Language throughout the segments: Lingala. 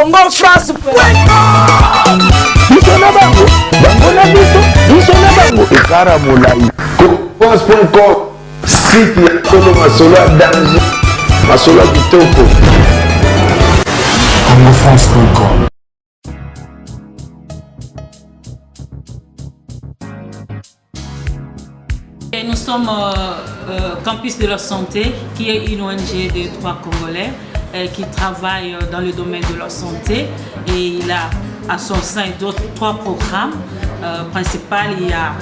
CongoFrance.com. France.com, site ya Tolo Masolo ya danger, Masolo ya kitoko. CongoFrance.com. Nous sommes Campus de la Santé, qui est une ONG de droits congolais qui travaille dans le domaine de la santé, et il a à son sein trois programmes principaux. Il y a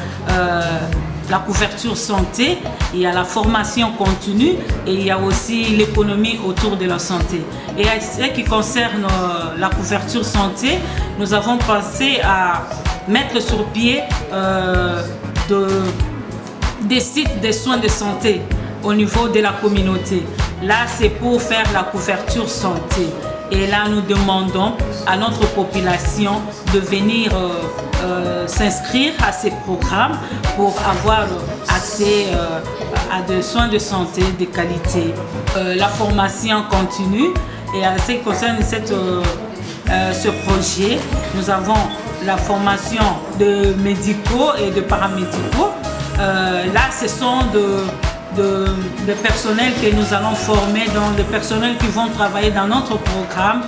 la couverture santé, il y a la formation continue et il y a aussi l'économie autour de la santé. Et à ce qui concerne la couverture santé, nous avons pensé à mettre sur pied des sites de soins de santé au niveau de la communauté. Là, c'est pour faire la couverture santé. Et là, nous demandons à notre population de venir s'inscrire à ces programmes pour avoir accès à des soins de santé de qualité. La formation continue, et à ce qui concerne ce projet, nous avons la formation de médicaux et de paramédicaux. Là, ce sont de personnels que nous allons former, donc des personnels qui vont travailler dans notre programme.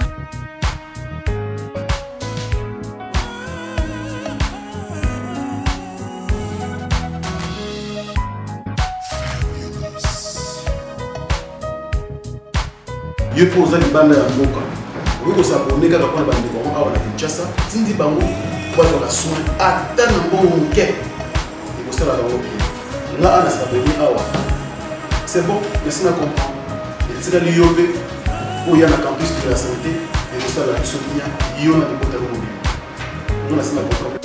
Yo poza libanda ya mboka. Oko s'abonner kaka kwa bande ko awa na Kinshasa, tindi bango kwa la soin ata na bonke. Et pour ça la bango. Là on a s'abonner awa. C'est bon, merci na comprendre. Et c'est là l'IOV où il y a la campus de la santé et pour ça la soutien yo na de mobile. On a ça na comprendre.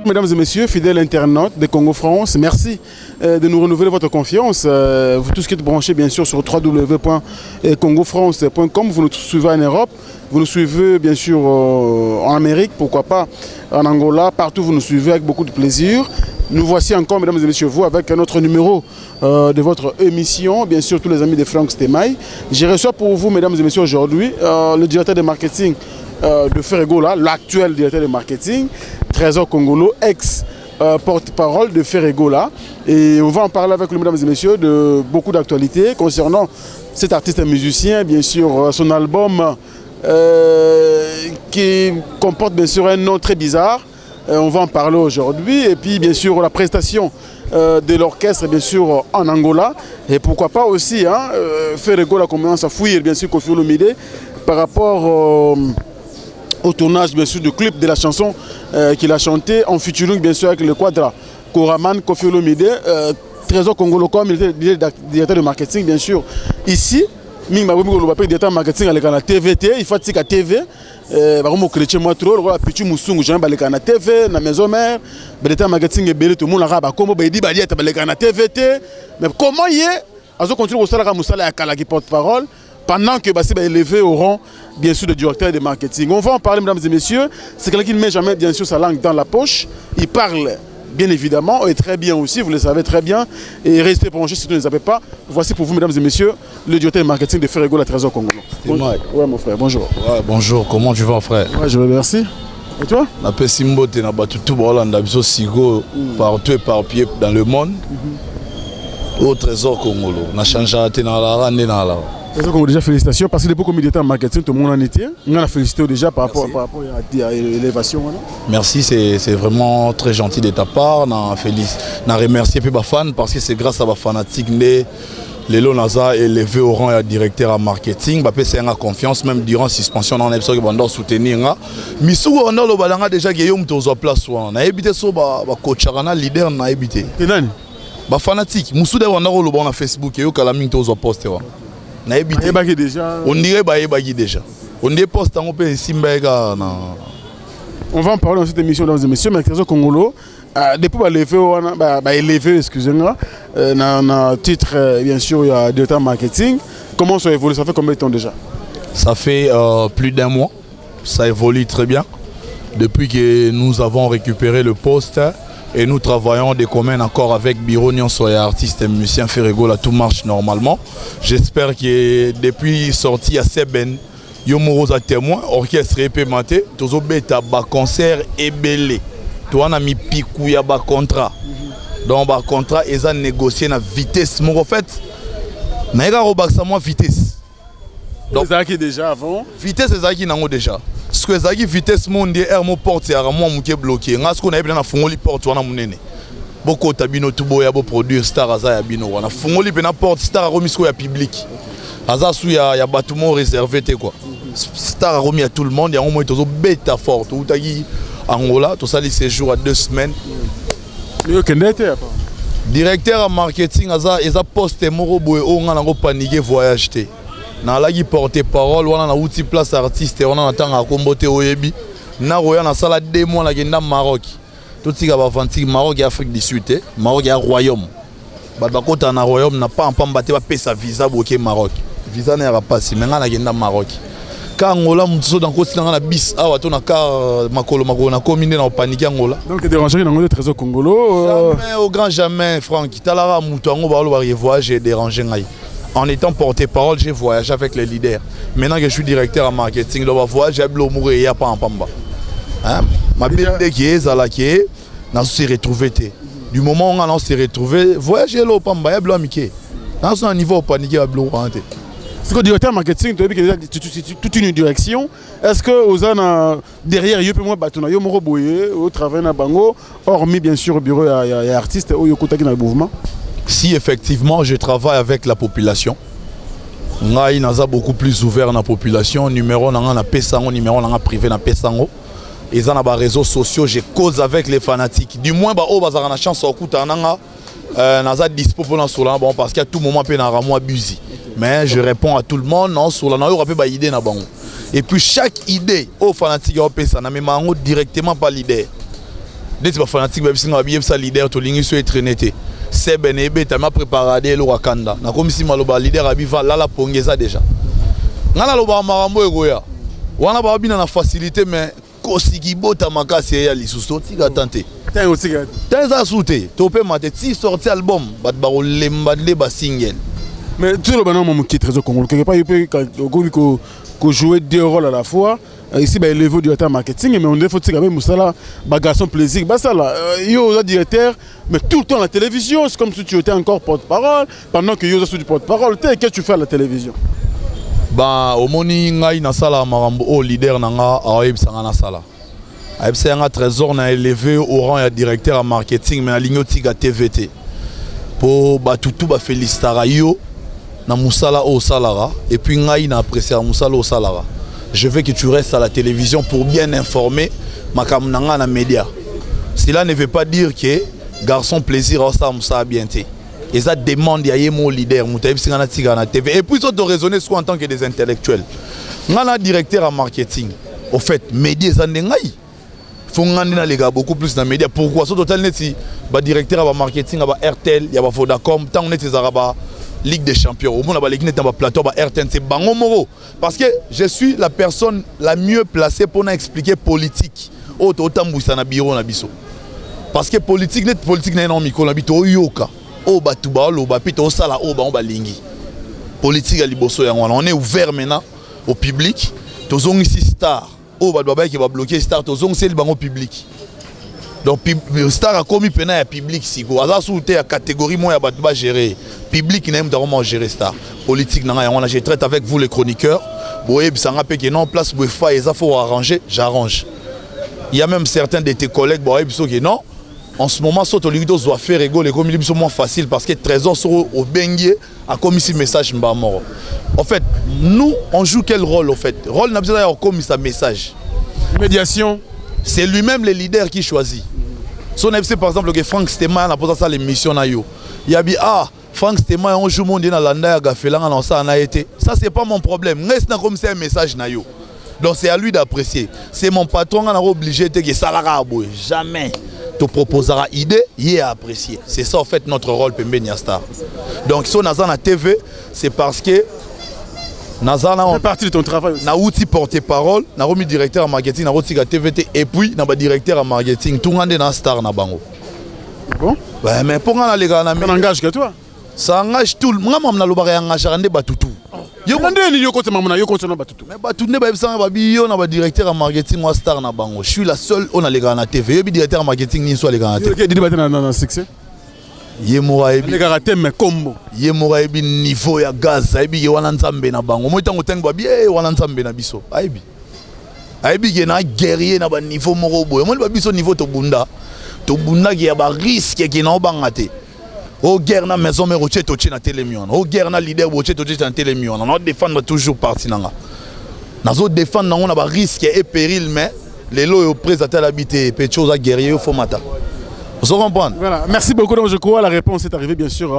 Mesdames et messieurs, fidèles internautes de Congo France, merci de nous renouveler votre confiance. Vous tous qui êtes branchés bien sûr sur www.congofrance.com, vous nous suivez en Europe, vous nous suivez bien sûr en Amérique, pourquoi pas en Angola, partout vous nous suivez avec beaucoup de plaisir. Nous voici encore, mesdames et messieurs, vous avec un autre numéro de votre émission, bien sûr tous les amis de Franck Stemaï. J'ai reçu pour vous, mesdames et messieurs, aujourd'hui le directeur de marketing de Ferregola, l'actuel directeur de marketing, Trésor Kongolo, ex-porte-parole de Ferregola. Et on va en parler avec lui, mesdames et messieurs, de beaucoup d'actualités concernant cet artiste et musicien, bien sûr, son album qui comporte bien sûr un nom très bizarre. On va en parler aujourd'hui. Et puis, bien sûr, la prestation de l'orchestre, bien sûr, en Angola. Et pourquoi pas aussi, hein, Ferregola commence à fouiller, bien sûr, Koffi Olomide par rapport au tournage bien sûr du clip de la chanson qu'il a chanté en featuring bien sûr avec le Quadra Koraman, Koffi Olomide, Trésor Kongolo comme directeur de marketing bien sûr ici. Ming ba bomi ko directeur de marketing à la TVT, il faut tika TV ba ko mo chrétien moi trop la pichu musungu jean ba na TV na maison mère, directeur de marketing et belé tout le monde la ba comme ba di ba dieta ba na TVT, mais comment y est azo continue ko sala ka musala ya kala qui porte-parole pendant que Bassi est élevé au rang, bien sûr, de directeur de marketing. On va en parler, mesdames et messieurs. C'est quelqu'un qui ne met jamais, bien sûr, sa langue dans la poche. Il parle, bien évidemment, et très bien aussi, vous le savez très bien. Et restez branchés, si vous ne les avez pas. Voici pour vous, mesdames et messieurs, le directeur de marketing de Ferregola Trésor Kongolo. Ouais, mon frère, bonjour. Ouais, bonjour, comment tu vas, frère? Ouais, je vous remercie. Et toi? La paix Simbote, n'a pas tout Bolanda, Sigo, partout éparpillé dans le monde. Au Trésor Kongolo. On a changé à la déjà félicitations parce que depuis qu'on était en marketing, tout le monde en était. On a félicité déjà par rapport à l'élévation. Merci, c'est vraiment très gentil de ta part. On a remercié les fans parce que c'est grâce à ma fanatique Lelo Naza élevé au rang et directeur en marketing. C'est une confiance même durant la suspension. On a soutenir. Missou on a le balanga déjà Guillaume Tozo place. On a évité ça, coach leader on a évité. Ba fanatique. Missou de on a le bon Facebook et au Kalaming Tozo poste. On dirait déjà. On dépose tant peu Simbega. On va en parler dans cette émission, mesdames et messieurs, mais Trésor Kongolo, depuis élevé, excusez-moi, dans titre, bien sûr, il y a directeur marketing. Comment ça évolue? Ça fait combien de temps déjà? Ça fait plus d'un mois. Ça évolue très bien. Depuis que nous avons récupéré le poste, et nous travaillons de commun accord avec Biro Nyonso et artistes et musiciens Ferrego, là tout marche normalement. J'espère que depuis sortie à Seben, Yomoro a témoin, orchestre épémenté, tous bêta bas concert et belé. Toi on a mis picou ya bas contrat. Donc bas contrat ils ont négocié na vitesse. Mon en fait, na ega robaksa moi vitesse. Donc ça qui déjà avant. Vitesse c'est qui nango déjà. Ce que ça qui vitesse monde air mo porte ya moi muke bloqué. Ngas ko na ebena fongoli porte wana munene. Boko tabino tubo ya bo produire star aza ya bino wana. Fongoli bena porte star romisko ya public. Aza sou ya bâtiment réservé te quoi. Star a remis à tout le monde, il y a un moment où il y a bêta forte. Où tu as Angola, tu as les séjours à 2 semaines. Directeur en marketing, il a posté Moro Boé, on a paniqué voyage. Na lagi porte parole, on a outil place artiste, on a attend à comboter au Yebi. Na roya na sala 2 mois la genda Maroc. Tout ce qui va vantir Maroc et Afrique du Sud, Maroc et Royaume. Badakota na Royaume n'a pas en pambaté va payer sa visa bloqué Maroc. Visa n'est pas si maintenant la genda Maroc. Quand Angola muso dans côté dans la bis ah wato na ka makolo na commune na paniquer Angola. Donc déranger dans le trésor congolo. Jamais au grand jamais Franck Talara muto ngo ba lo voyage et déranger ngai. En étant porte-parole, j'ai voyagé avec les leaders. Maintenant que je suis directeur en marketing, le voyage j'ai blo mourir y a pas en pamba. Hein? Ma belle qui est à la qui n'a se retrouvé du moment où on s'est retrouvé, voyager là au pamba y a blo amitié. Dans un niveau paniquer à blo renté. C'est que le directeur marketing, tu as toute une direction. Est-ce que vous avez derrière, il y a au travail dans Bango, hormis bien sûr au bureau, il y a artistes ou il y a un mouvement? Si effectivement je travaille avec la population, on a beaucoup plus ouvert dans la population. Numéro on a Pessango, numéro on a privé dans Pessango. Et dans les réseaux sociaux, je cause avec les fanatiques. Du moins, on a la chance au coup de dispo pour bon parce qu'à tout moment, on peut abuser. Mais je réponds à tout le monde, non, sur la idée. Et puis chaque idée aux fanatiques ça n'a même directement pas l'idée. Dès que les fanatiques sont leader, tu es traîné. C'est Benébé, tu as préparé le Wakanda. Na comme si le leader a là la pongeza déjà. Ngala lo ba marambo egoya. Wana ba bina na facilité mais kosigibo tamakasi ya lisuso tika tante. Tenza souté, topé maté si sorti album, bat ba lembadle ba single. Mais tout le monde qui est très au Congo, quelque part, il peut jouer 2 rôles à la fois. Ici, il est le directeur marketing, mais on faut quand même ça garçon plaisir. Il y a un directeur, mais tout le temps à la télévision, c'est comme si tu étais encore porte-parole, pendant que tu es du porte-parole. Qu'est-ce que tu fais à la télévision? Au moni ngai na sala marambo au leader nanga aib sanga na sala. Aib sanga trésor na élevé au rang ya directeur en marketing, mais na lignotika TVT. Pour batutu ba félicitara yo na musala au salara et puis ngai na apprécier musala au salara. Je veux que tu restes à la télévision pour bien informer ma kamnanga na média. Cela ne veut pas dire que garçon plaisir au ça musa bien té. Et ça demande ya mon leader mutaib singana tigana na TV et puis ça doit raisonner soit en tant que des intellectuels. Ngana directeur en marketing. Au fait, média ça ndengai. Faut ngandina les gars beaucoup plus dans média. Pourquoi ça total neti ba directeur en marketing ba RTL, ya ba Vodacom, tant on est des arabes Ligue des Champions, au moins la Ligue n'est pas plateau, RTN, c'est Bango Moro. Parce que je suis la personne la mieux placée pour nous expliquer politique. Autant Moussa na biro na biso. Parce que politique n'est non miko na bito yoka. O batuba lo bapito sala o ba on ba lingi. Politique à liboso ya on est ouvert maintenant au public. Tozong ici star. O ba baba qui va bloquer star tozong c'est le bango public. Donc star a commis pena ya public siko. Aza souté ya catégorie moi ya batuba gérer. Public n'aime vraiment gérer star. Politique nanga on a je traite avec vous les chroniqueurs. Boye bisanga pe que non place boefa et ça faut arranger, j'arrange. Il y a même certains de tes collègues boye biso que non. En ce moment soto ligido doit faire rigoler comme il est moins facile parce que trésor sur au bengue a commis ce message mbamoro. En fait, nous on joue quel rôle en fait? Rôle n'a besoin d'avoir commis sa message. Médiation. C'est lui-même le leader qui choisit. Son FC par exemple que Franck Stéman a posé ça l'émission na yo. Il y a dit ah Franck Stéman on joue monde dans landa ya gafelanga dans ça a été. Ça c'est pas mon problème. Reste comme c'est un message na yo. Donc c'est à lui d'apprécier. C'est mon patron qui a obligé de que ça la jamais te proposera idée, il est à apprécier. C'est ça en fait notre rôle Pembenia Star. Donc si on a ça na TV, c'est parce que Nazana fait partie de ton travail aussi. Na outil porte-parole, na remis directeur en marketing, na outil TVT et puis na ba directeur en marketing, tout monde na star na bango. Bon? Ouais, mais pour nga na lega na Ça n'engage que toi. ça engage tout nga mam na lobaka engage rande batutu. Yo ndeni yo kote mamuna yo kote no batutu. Mais batutu ne ba bisanga ba biyo na ba directeur en marketing wa star na bango. Je suis la seule on a lega na TV. Yo bi directeur en marketing ni so lega na TV. Yo didi batena na succès. Yemora ebi. Les karaté mais combo. Yemora ebi niveau ya gaz, ebi ye wana nzambe na bango. Moi tango tango ba biye wana nzambe na biso. Aibi. Aibi ke na guerrier na ba niveau moko boye. Moi ba biso niveau to bunda. To bunda ki ya ba risque ki na obanga te. O guerre na maison mais roche to na telemion. O guerre na leader roche to na telemion. On défendre toujours parti nanga. Nazo défendre nango na ba risque et péril mais les lots au présenté l'habité pe chose à guerrier au formata. Vous comprenez? Voilà, merci beaucoup. Donc je crois la réponse est arrivée bien sûr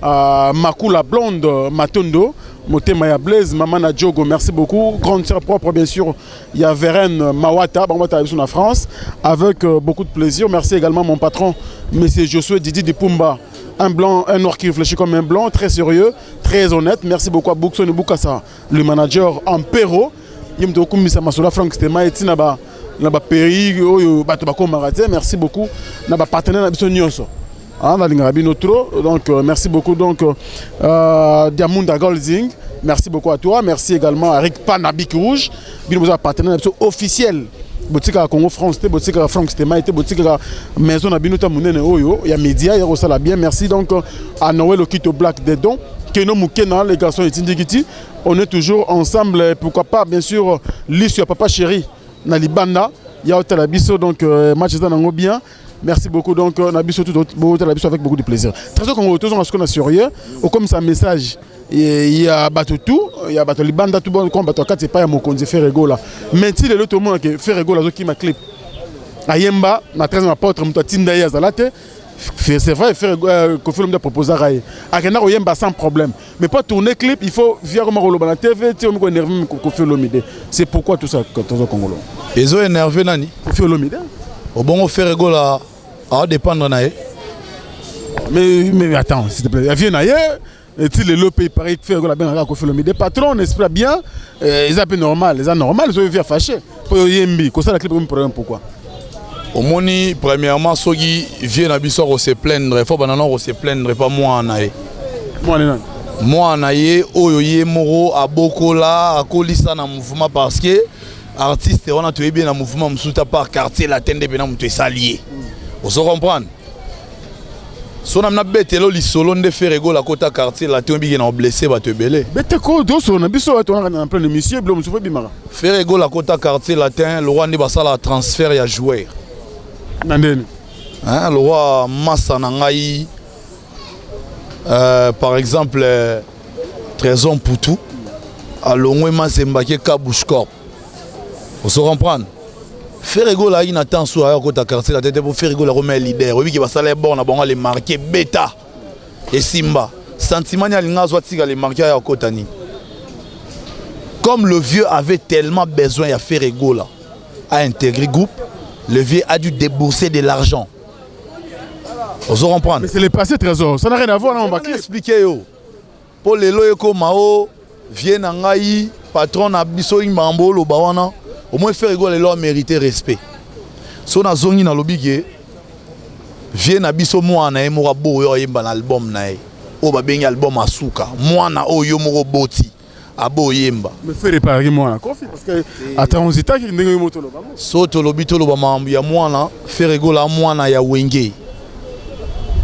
à Makula Blonde Matondo, Motema Blaise, Mamana Djogo, merci beaucoup. Grande sœur propre bien sûr, il y a Vérène Mawata, sur la France, avec beaucoup de plaisir. Merci également mon patron, monsieur Josué Didi Dipumba, un blanc, un noir qui réfléchit comme un blanc, très sérieux, très honnête. Merci beaucoup à Boukson Boukassa, le manager en Perro. Yimdo Koumisa Masola Frank Stema et Tinaba. Merci beaucoup. Partenaire donc merci beaucoup donc Diamunda Golding, merci beaucoup à toi, merci également à Rick Panabik Rouge, partenaire officiel. Boutique à Congo France, boutique à Franck Stema, boutique à Maison à Binuta Mounene Oyo, il y a média, il y a ça bien. Merci donc à Noël Okito Black des dons. Keno Moukena, les garçons et Tindigiti, on est toujours ensemble. Pourquoi pas, bien sûr, l'issue à Papa Chéri. Nalibanda, il y a Hôtel Abisso, donc match est bien. Merci beaucoup, donc Nabisso tout Hôtel Abisso avec beaucoup de plaisir. Très bien, on est qu'on a sérieux, comme ça message, il y a Batutu, il y a Batu Libanda, tout bon, comme Batu 4, c'est pas un mot qu'on dit faire là. Mais si l'autre monde qui fait rigoler, qui m'a clip. Ayemba, na 13 ma porte, m'ta tinda ya zalate. C'est vrai, faire Kofi Olomide proposer à Raye. Akena Oyemba sans problème. Mais pas tourner clip, il faut via Romaro la TV, tu es énervé Kofi Olomide. C'est pourquoi tout ça quand on est Congolais. Ils ont énervé nani Kofi Olomide. Au bon faire rigolo à dépendre naé. Mais attends, s'il te plaît, viens ailleurs. Et si le pays pareil fait rigolo bien à Kofi Olomide, patron n'espère bien, ils ont normal, ils ont normal, ils ont vu fâché. Pour Yembi, comme ça la clip un problème pourquoi? Au moni, premièrement, ceux qui viennent à Bissau se plaindre, il faut que se plaindre, pas moi en aïe. Moi en aïe, oyoye moro à Bokola, à Kolissa dans le mouvement parce que artiste on a tué bien dans le mouvement, m'souta par quartier latin de bien m'tué salié. Vous comprenez? Si on a bête là, les solons de faire rigolo à côté quartier latin bien on blessé va te belé. Bête quoi d'autre on a Bissau on a en plein émission, blom souffle bimara. Faire rigolo à côté quartier latin, le roi ne va pas la transfert ya joueur. Hein, le roi Massa Nangaï, par exemple, Trésor Poutou, à l'ongwe Mazembake Kabouchkor. Vous se comprenez? Faire rigoler à une attention à côté quartier la tête pour faire rigoler à remettre leader. Oui, qui va s'aller bon, on a les marqués Beta et Simba. Sentiment y a les marqués à côté. Comme le vieux avait tellement besoin de faire rigoler à intégrer groupe. Le vieux a dû débourser de l'argent. Vous comprenez? Mais c'est le passé trésor, ça n'a rien à voir, on va expliquer. Pour les loyaux Mao, vieux Nangaï, patron Nabiso Imambo, le Bawana, au moins faire rigoler, les lois mériter respect. Si on a zongi dans le bigé, vieux Nabiso Moana, Mora Boyo, un album nae. Oba bengi album Asuka, Moana Oyo Moro Boti. Abo yemba. Mais fais réparer moi parce que attends on dit qui ndenge moto lo bamo. Soto lobito lo bama ya mwana, fait rigola mwana ya wenge.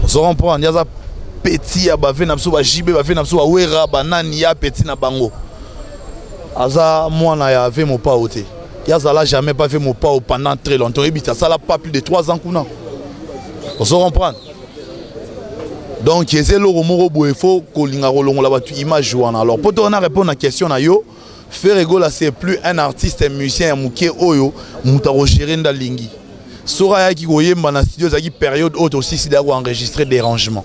Vous comprenez, ya za petit ya ba vena biso ba jibe ba vena biso ba wera banani ya petit na bango. Aza mwana ya ve mo pa ote. Ya za la jamais pas fait mo pa pendant très longtemps et bita ça la pas plus de 3 ans kuna. Vous comprenez? Donc, il y a il faut que image. Alors, pour te répondre à la question, faire rigolo, c'est plus un artiste, un musicien, un oyo, un gérer dans lingi. Sora qui goye dans studio, qui période haute aussi, c'est d'avoir enregistré des rangements.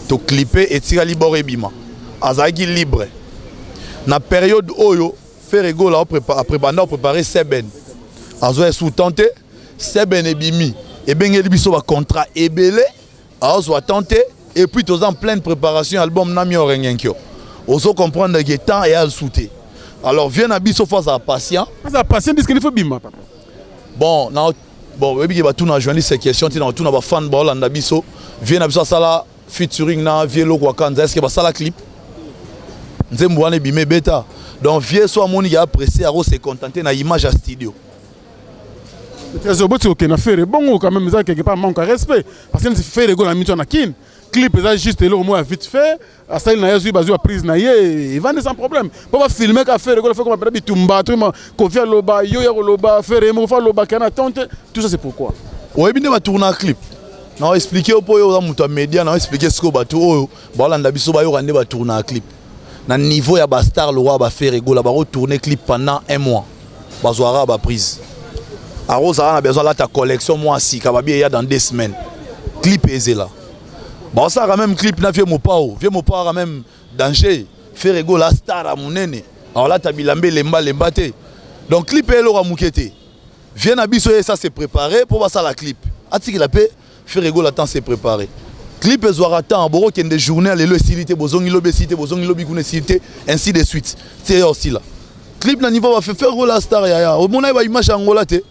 To clipper et tirer libre bima. Azagi libre. Na période oyo, faire rigolo, après pendant préparer Seben. Azo sous tenté, Seben et bimi. Et bien il biso va contrat ebelé, azo tenté. Et puis, tous en pleine préparation, album Nami Orengenkyo. On se comprend que le temps est à souter. Alors, viens à Bisso face à patient. Ça patient parce qu'il faut bimba, papa. Bon, bon oui ba tout na journaliste ces questions tina tout na ba fan ba Hollanda biso vient na biso sala featuring na vielo kwa kanza est-ce que ba sala clip nzembo wana bimé beta donc vieux soit moni ya apprécié à se contenter na image à studio. Trésor Boti ok na faire bon quand même ça quelque part manque de respect parce que c'est faire rigolo na mito na kin clip ça juste le moi vite fait à ça il na yazu bazu prise na ye il vend sans problème pour pas filmer qu'à faire rigolo fait comme après bitumba tout confia loba yo ya loba faire mo fa loba kana tente tout ça c'est pourquoi ouais bien va tourner un clip na expliquer au poyo za muto média na expliquer ce que bato oyo ba Hollanda biso ba yo rande ba tourner un clip na niveau ya ba star le roi ba faire rigolo ba retourner clip pendant un mois bazwara ba prise a Rosa a besoin de ta collection moi si kababi ya dans 2 semaines clip est là bah ça quand même clip na vieux mon pao quand même danger faire rigolo la star à monene alors là ta bilambe lemba te donc clip est là mukete vient na biso et ça c'est préparé pour passer la clip atiki la paix faire rigolo temps c'est préparé clip ezwara temps boro ken des journées le silité bozongi lobesité bozongi lobikune silité ainsi de suite c'est aussi là clip na niveau va faire rigolo la star ya au mona ba image angola te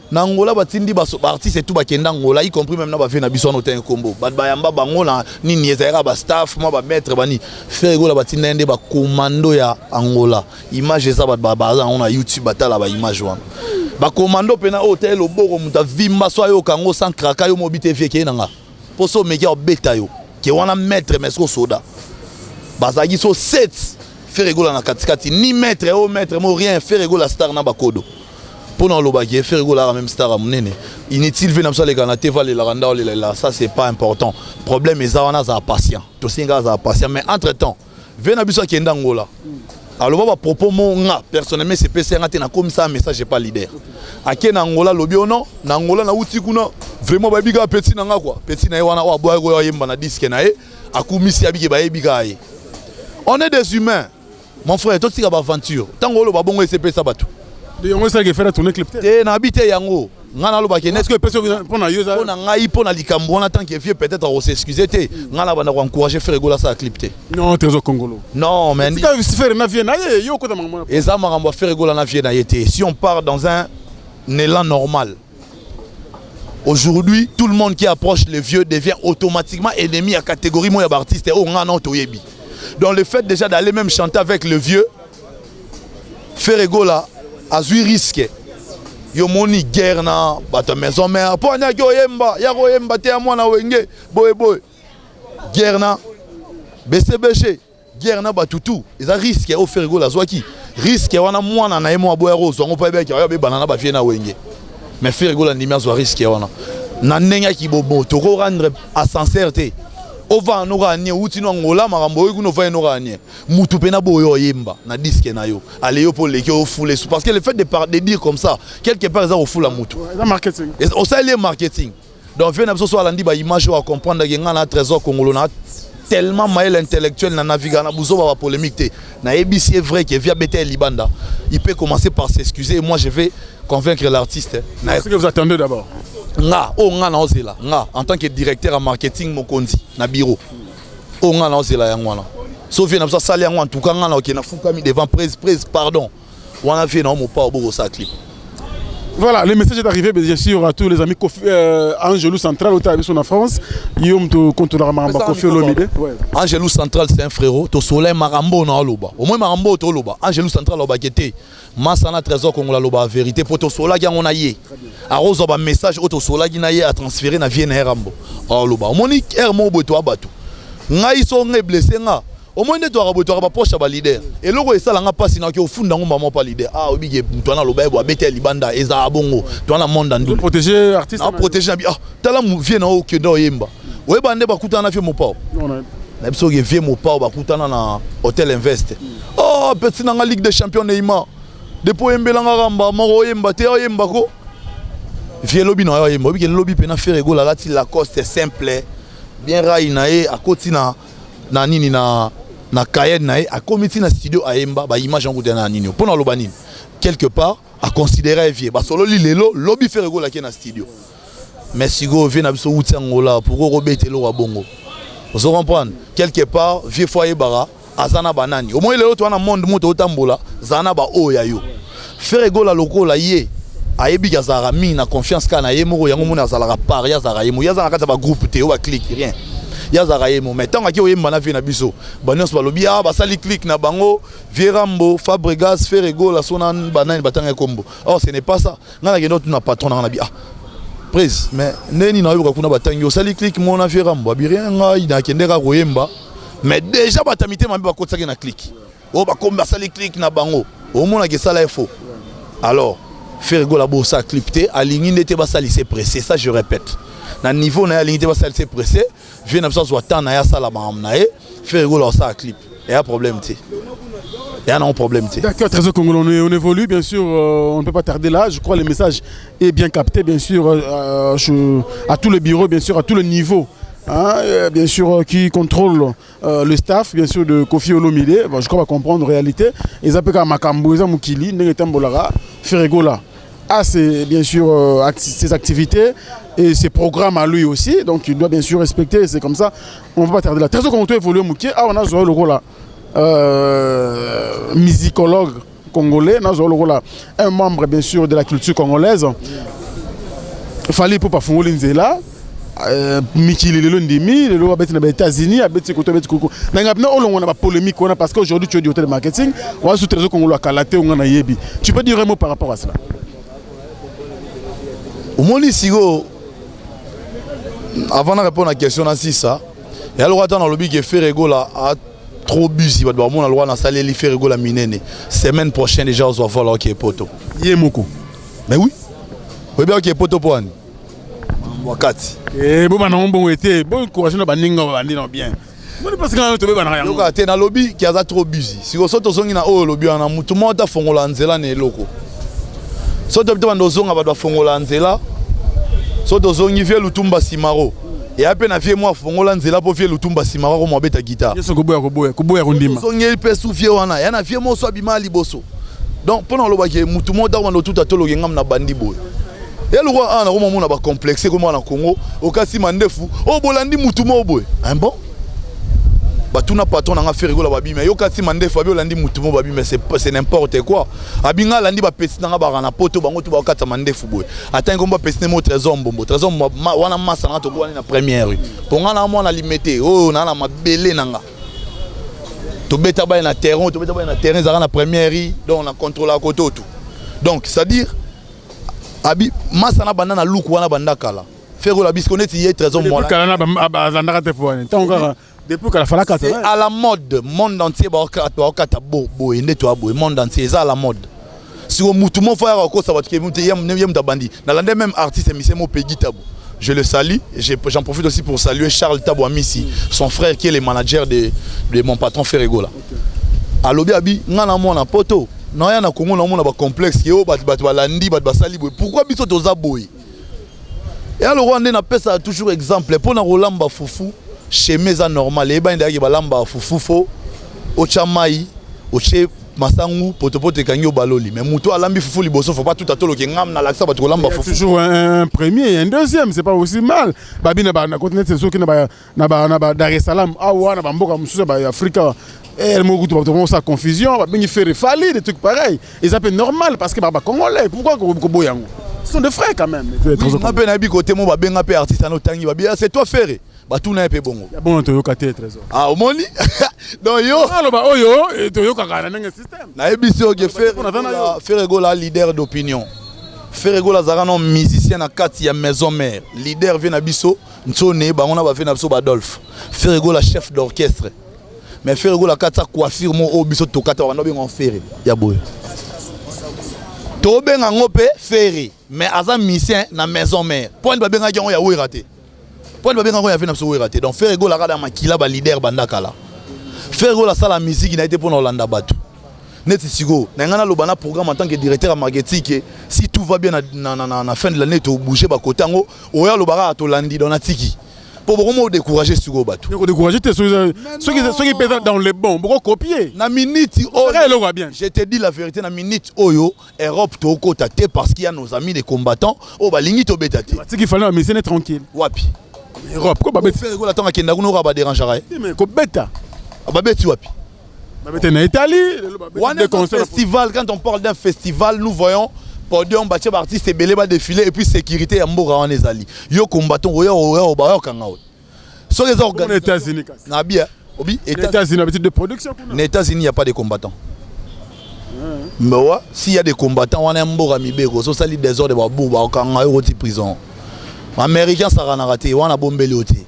na Angola batindi ba artiste tout ba kenda Angola y compris même na ba fait na biso no ten combo ba yamba bango na nini ezera ba staff mo ba maître bani fait go la batinda ende ba commando ya Angola image ça ba baza on a YouTube batala ba image wana ba commando pena hotel oboko muta vimba so yo kango sans kraka yo mobité vie ke nanga poso meki obeta yo ke wana maître mesko soda bazagi so 7 fait go la na katikati ni maître o maître mo rien fait go la star na bakodo pour nous le faire la même star à monene inutile venir ça les ganaté va les randa là ça c'est pas important problème est ça on a ça patient tout c'est gars ça patient mais entre temps venir biso qui ndangola alors va propos mon personnellement c'est PC ngate na comme ça un message pas leader à qui Angola lobby non Angola na uti kuna vraiment ba biga petit nanga quoi petit na wana wa boy go yemba na disque na e akumisi abiki ba biga e on est des humains mon frère toi c'est une aventure tant que ba bongo c'est ça batou de yango ça qui fait tourner clip te na habite yango ngana lo bakene est-ce que personne pour na yoza pour na ngai pour na likambo na tant que vieux peut-être on s'excuser te ngana bana ko encourager faire rigola ça clip te non Trésor Congolo non mais si tu faire na vie na yo ko ta mangona et ça marambo faire rigola na vie na yete si on part dans un élan normal aujourd'hui tout le monde qui approche les vieux devient automatiquement ennemi à catégorie moi artiste o ngana to yebi donc le fait déjà d'aller même chanter avec le vieux faire rigola azui risque yo moni guerre na bato maison mère po nya yo yemba te mwana wenge boy guerre na BCBG guerre na batutu eza risque au faire rigola zwaki risque wana mwana na emo boy rose ngo pa beki yo be banana ba vie na wenge mais faire rigola ndimia zwa risque wana na nenga ki bobo to ko rendre à sincérité on va en oranie outi no ngola marambo ekuno va en oranie mutu pena boyo yemba na disque na yo allez yo pour les qui au foule parce que le fait de dire comme ça quelque part ça au foule la mutu c'est marketing et on sait les marketing donc vient abso so alandi ba image à comprendre que ngana Trésor Congolo na tellement maël intellectuel na naviga na buzo ba polémique te na ABC est vrai que via BTL Libanda il peut commencer par s'excuser et moi je vais convaincre l'artiste ce que vous attendez d'abord nga na ozela nga en tant que directeur en marketing mokonzi na bureau nga na ozela yango wana so vient na ça sali yango en tout cas nga na okena fukami devant presse pardon wana vient na mo pa obo ça clip. Voilà, le message est arrivé bien sûr à tous les amis Angelou Central au Taïbis en France. Yom to contre la Maramba Kofi Olomide. Angelou Central c'est un frérot, to soleil Marambo na loba. Au moins Marambo to loba. Angelou Central loba kete. Masana Trésor Congolo loba vérité pour to sola qui on a yé. A rose ba message auto sola qui na yé à transférer na vie na Rambo. Oh loba. Monique Hermo boto abatu. Ngai so ngai blessé nga. Au moins de toi tu as proche à leader et logo et ça la pas sinon qui au fond dans maman pas leader ah obi toi na loba bo BTL Libanda eza bongo toi na monde ndu protéger artiste na protéger ah tala mu vie na o que do yemba we bande ba kutana fi mo pa na biso ke vie mo pa ba kutana na Hotel Invest oh petit na Ligue des Champions Neymar depuis embela ngamba maro yemba te yemba ko vie lobby na yemba obi ke lobby pe na faire gola lati la coste simple bien raina e a kotina na nini na Kayed nae a comité na studio a Emba ba image en route na nini pour na lobanine quelque part à considérer vieux ba solo li lelo lobby faire go la ki na studio mais si go vient na biso outi ngola pour robete lo wa bongo vous comprendre quelque part vieux foyer bara azana banani au moins lelo to na monde moto otambola zana ba o ya yo faire go la lokola yé ayebi azara mi na confiance kana yemo yango mona azala par ya azara yemo yazana kata ba groupe te o ba click rien yazara yemo mais tant que oyemba na vie na biso banyos balobi ba sali click na bango Vierambo Fabregas Ferrego la sona banane batanga kombo. Or ce n'est pas ça ngana ke notre na patron na bi prise mais neni na yoka kuna batangi o sali click mona Vierambo abi rien ngai na kendeka koyemba mais déjà batamité mambe bakotaki na click o ba komba sali click na bango o mona ke sala faux alors Ferrego la bossa clipté aligné n'était pas salissé pressé ça je répète na niveau na aligné n'était pas salissé pressé vient na besoin temps na ya sala mamnae Ferrego la ça clip et un problème t et un problème t d'accord très congolais on évolue bien sûr on ne peut pas tarder là je crois le message est bien capté bien sûr à tous les bureaux bien sûr à tous les niveaux. Hein, bien sûr qui contrôle le staff bien sûr de Kofi Olomide bon, je crois comprendre la réalité et ça peut comme Makambo et Mukili Nengetambolara Ferrego là a bien sûr ses activités et ses programmes à lui aussi donc il doit bien sûr respecter c'est comme ça on va pas tarder là très bien comment évoluer Mouké on a joué le rôle là musicologue congolais on a joué le rôle là un membre bien sûr de la culture congolaise il fallait pour pas fouler Nzela Mikili le ndimi le abeti na États-Unis abeti koto abeti koko na ngapna olongo na ba polémique on a parce qu'aujourd'hui tu es du hôtel marketing wa sous trésor congolais kalaté on na yebi tu peux dire un mot par rapport à cela au moni sigo avant de répondre à la question na ça et alors attends dans le lobby que Ferrego là a trop busy ba mon a loi na salé li Ferrego la minene semaine prochaine déjà on va voir OK poto yemoko mais oui bien OK poto pour ani wakati bon maintenant bon été bon courage na baninga bandi na bien bon parce que na to be bana yango yoka te na lobby qui a trop busy si ko soto zongi na o lobby na mutu mota fongola nzela ne loko soto bito bando zonga ba fongola nzela soto zongi vie lutumba simaro et ape na vie moi fongola nzela po vie lutumba simaro ko mo beta guitare yeso koboya kondima zongi pe su vie wana ya na vie mo so abima liboso donc pendant lo ba ke mutu mota bando tout atolo ngam na bandi boy et le roi a un moment complexé comme en Congo au cas si mandefu oh bolandi mutumo boy un bon batuna patron na Ferrego la babi mais yo kasi mandefu abi olandi mutumo babi mais c'est n'importe quoi abinga landi ba pesi na ba na poto bango tu ba kata mandefu boy atanga ngomba pesi mo trésor wana massa na to ko na première ponga na mo na limité oh na mabele nanga to beta ba na terrain za na première donc on a contrôlé à côté tout donc c'est à dire abi masana banana luku wana bandakala Ferrego la bisconnetti y est trésor moi là depuis que la fala c'est à la mode monde entier ba okata bo ende to abo monde entier ça à la mode si au mutumo fa ko ça va te yem da bandi na lande même artiste Misemo Peggy Tabo je le salue j'en profite aussi pour saluer Charles Tabo Amisi son frère qui est le manager de mon patron Ferrego là à lobi abi ngana mona poto non ya na Congo na mona ba complexe yo bat balandi bat basali boy pourquoi biso toza boy et alors on na pesa toujours exemple pour na rolamba fufu chez meza normal et ba ndaki balamba fufu fo o chamai o che masangu potopote kanyo baloli mais muto alambi fufu liboso faut pas tout atolo ke ngam na laksa bat rolamba fufu toujours un premier et un deuxième c'est pas aussi mal babina ba na continent c'est qui na ba Dar es Salaam awa na ba mboka mususa ba Afrika et le sa confusion il fait falir des trucs pareils et ça peut normal parce que bah congolais pourquoi Koboyango ce sont des frères quand même côté mo ba benga pe artiste no tangi ba c'est toi Ferré ba tout na pe bongo bon to yokaté trésor ah au moni donc yo alors ba oyo to yokaka na système na ebiso ke Ferrego la leader d'opinion Ferrego la zarano musicien na kati ya maison mère leader vient na biso nsone ba on a ba vient na biso ba Adolphe Ferrego la chef d'orchestre mais Ferrego la kata coiffure mo obiso to kata wana benga Ferré ya boy to benga ngope Ferré mais aza musicien na maison mère point ba benga yango ya wo raté point ba benga yango ya vena so wo raté donc Ferrego la kada makila ba leader bandakala Ferrego la sala musique il a été pour Hollanda batu neti sigo na ngana lobana programme en tant que directeur à marketing si tout va bien na fin de l'année to bouger ba côté ngo oya lobara to landi dans natiki pour vraiment décourager Sugo Batou. Décourager ceux qui pèsent dans les bons, pour copier. Na minute je te dis la vérité, na minute Oyo, Europe to kotate parce qu'il y a nos amis les combattants, oh ba lingi to betate. C'est qu'il fallait mais c'est tranquille. Wapi. Europe ko ba bet faire la tanga kenda kuno ba dérangerait. Mais ko beta. Ba beti wapi. Ba beta na Italie, festival quand on parle d'un festival, nous voyons podium batie ba artiste belé ba défiler et puis sécurité ya mboka wana ezali yo combattant oyo ba kanga so les organisés aux États-Unis na bien obi États-Unis habitude de production aux États-Unis il y a pas de combattants mais ouais s'il y a des combattants on a mboka mibeko so sali désordre ba bu ba kanga yo ti prison américain ça rana raté on a bombé le oti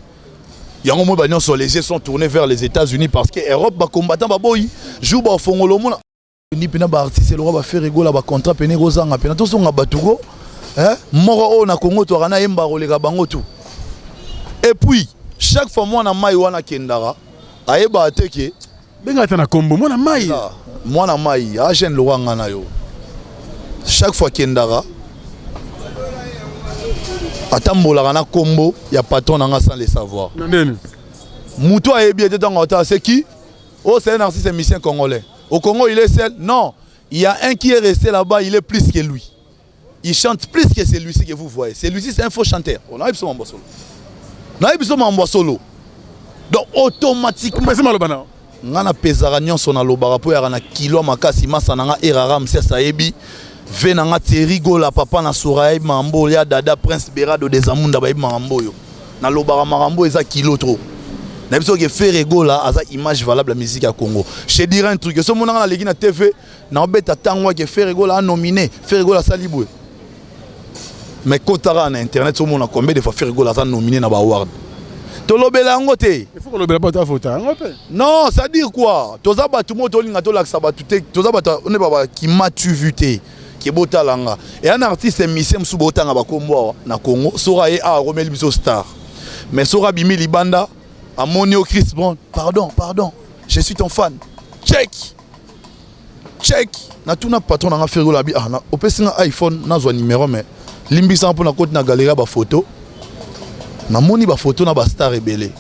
yango mo ba nyonso les yeux sont tournés vers les États-Unis parce que Europe ba combattant ba boyi joue ba fongolo mona ni pena ba artiste le ba faire rigola ba contrat pene kozanga pena to songa batuko moko o na Congo to rana yemba roleka bango tout et puis chaque fois moi na mai wana kendara ayeba ateke benga tana kombo moi na mai a jeune loanga na yo chaque fois kendara atambola na kombo ya patron nga sans le savoir muto ayebi était dans ota c'est qui oh c'est un artiste musicien congolais au Congo il est seul non il y a un qui est resté là-bas il est plus que lui il chante plus que celui-ci que vous voyez celui-ci c'est un faux chanteur on a besoin de solo donc automatiquement ngana pesara nyonso na lobara po ya na kilo makasi masana nga erara msesa yebi vena nga terigola papa na soraï mambo ya dada prince berado des amunda ba mambo yo na lobara marambo eza kilo trop na biso ke faire gola aza image valable la musique à Congo je dirais un truc so mona na legi na TV na obeta tango ke faire gola a nominé faire gola salibwe mais kotara na internet so mona combien de fois faire gola a nominé na ba award tolobela ngote il faut que lobela pas ta faute non ça dire quoi toza batu mo tolinga to laksa batu te toza batu on est baba qui m'a-tu vu te qui botalanga et un artiste musicien msu botanga ba kombo na Congo sora e a Romel biso star mais sora bimi libanda amonio Chris Brown pardon je suis ton fan check na tuna patron nga faire la bi na opesinga iPhone na zo numéro mais limbisa pour na côté na galerie ba photo na moni ba photo na ba star rebelle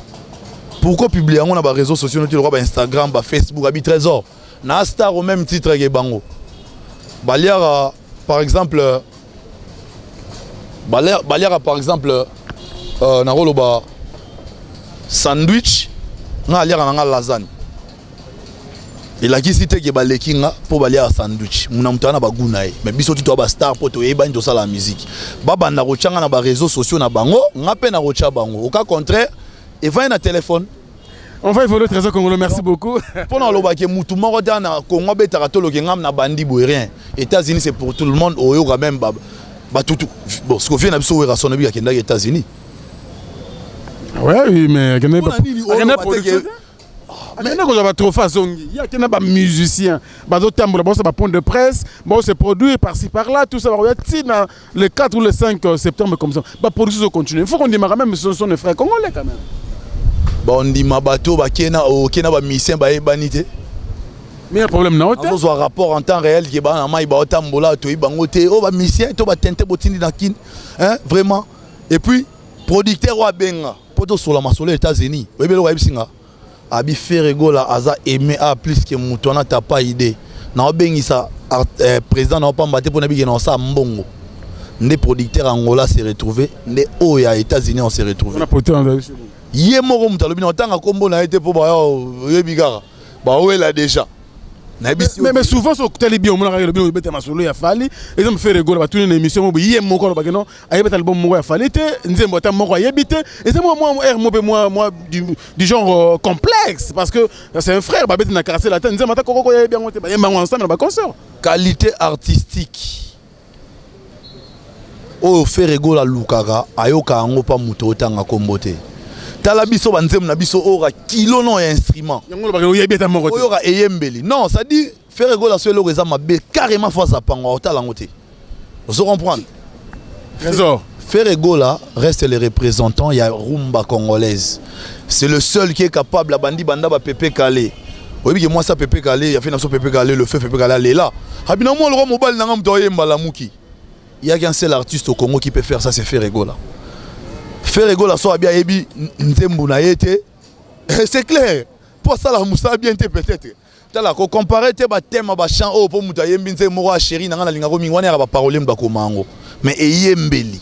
pourquoi publier on a ba réseaux sociaux notamment ba Instagram ba Facebook abi trésor na star au même titre que bango baliara par exemple na rolo ba sandwich na aliara na lasagne il a qui cité que balekinga pour baliara sandwich muna mutana ba gunae mais biso tu ba star poto e ba ndo sala musique baba na rochanga na ba réseaux sociaux na bango ngape na rocha bango au cas contraire et va na téléphone on va évoluer trésor congolais merci beaucoup pour lo ba ke mutu moko na Congo betaka to lo ke ngam na bandi bo rien États-Unis c'est pour tout le monde oyo quand même ba tout bon ce que vient na biso wera son abi kenda États-Unis ouais oui mais mais quand on va trop façon il y a qui n'a pas musicien bah d'autres temps bon ça va point de presse bon c'est produit par-ci par-là tout ça va dans le 4 ou le 5 septembre comme ça bah production continue il faut qu'on démarre même ce sont les frères congolais quand même bon on dit ma bateau ba kena o kena ba musicien ba ebanité mais un problème na hôtel on a un rapport en temps réel qui ba na mai ba otambola to ibangote o ba musicien to ba tente botindi na kin hein vraiment et puis producteur wa benga poto sur la masolo États-Unis webelo wa bisinga abi faire gola aza aimé a plus que mutona ta pas idée na bengisa président na pas mbaté pour na bigena sa mbongo les producteurs angola s'est retrouvé les hauts ya États-Unis on s'est retrouvé on a porté en yé moko mutalo bino tanga kombo na été pour ba yebigara ba oela déjà mais souvent sur télé bien on a regardé le bête masolo ya fali exemple faire rigolo ba tourner une émission mo yé moko ba non ayeba album moko ya fali te nzembo ta moko yebite et c'est moi du genre complexe parce que c'est un frère ba bête na casser la tête nzembo ta kokoko ya bien ngote ba yemba ensemble ba concert qualité artistique o faire rigolo lukaka ayoka ngo pa muto tanga kombote tala biso banzem na biso ora kilo non instrument yango ba yebita moko ora eyembeli non ça dit faire rigoler sur le réseau mabe carrément face à pango tala ngote vous comprendre trésor faire rigoler reste les représentants il y a rumba congolaise c'est le seul qui est capable la bandi banda ba Pépé Calé oui que moi ça Pépé Calé il a fait na so Pépé Calé le feu Pépé Calé là habina moi le roi mobile na ngam to yemba la muki il y a qu'un seul artiste au Congo qui peut faire ça c'est faire rigoler faire rigoler so bien ebi nzembu na yete c'est clair pour ça la musa bien te peut-être tala ko comparer te ba thème ba chant o po muta yembi nzembu wa chéri na ngana linga ko mingwana ba parole mba ko mango mais eyembeli